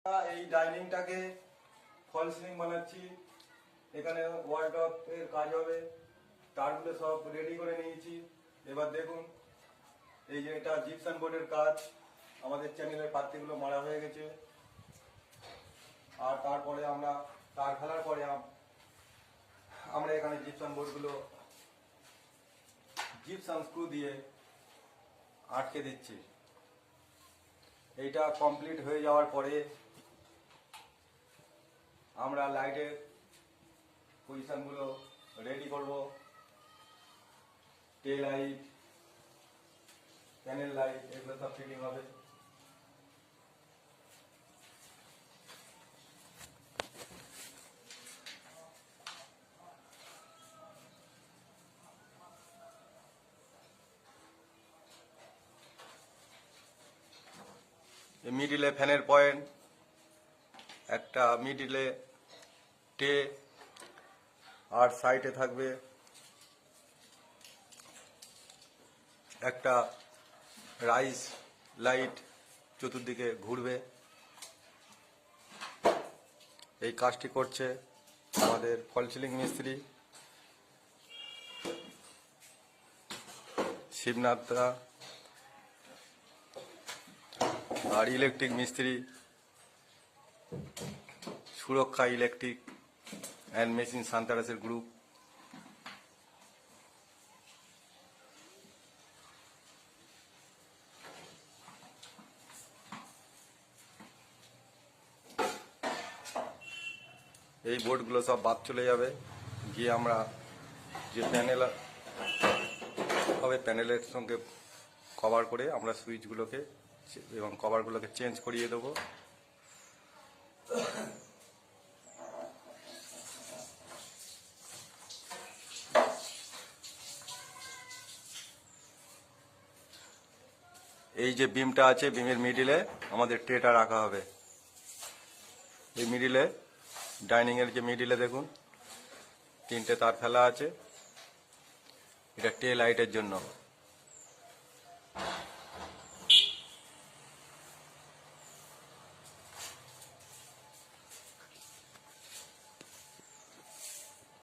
এই ডাইনিংটাকে ফল সিলিং বানাচ্ছি। এখানে ওয়ালটপ এর কাজ হবে, তারগুলো সব রেডি করে নিয়েছি। এবার দেখুন, এই যে এটা জিপসাম বোর্ডের কাজ, আমাদের চ্যানেলের পাত্রগুলো মারা হয়ে গেছে। আর তারপরে আমরা তার ফেলার পরে আমরা এখানে জিপসাম বোর্ডগুলো জিপসাম স্ক্রু দিয়ে আটকে দিচ্ছি। এইটা কমপ্লিট হয়ে যাওয়ার পরে আমরা লাইটের পজিশনগুলো রেডি করব। টেল লাইট, প্যানেল লাইট, এগুলো সব ফিটিং হবে। মিডিলে ফ্যানের পয়েন্ট, একটা মিডিলে টে, আর সাইডে থাকবে একটা রাইস লাইট, চতুর্দিকে ঘুরবে। এই কাজটি করছে আমাদের ফল সিলিং মিস্ত্রি শিবনাথ দা, আর ইলেকট্রিক মিস্ত্রি সুরক্ষা ইলেকট্রিক অ্যান্ড মেশিন সান্তারাসের গ্রুপ। এই বোর্ডগুলো সব বাদ চলে যাবে, গিয়ে আমরা যে প্যানেল হবে প্যানেলের সঙ্গে কভার করে আমরা সুইচগুলোকে এবং কভারগুলোকে চেঞ্জ করিয়ে দেবো। এই যে বিমটা আছে, বিমের মিডিলে আমাদের ট্রেটা রাখা হবে। এই মিডিলে, ডাইনিংয়ের যে মিডিলে দেখুন 3টে তার ফেলা আছে, এটা টে লাইটের জন্য।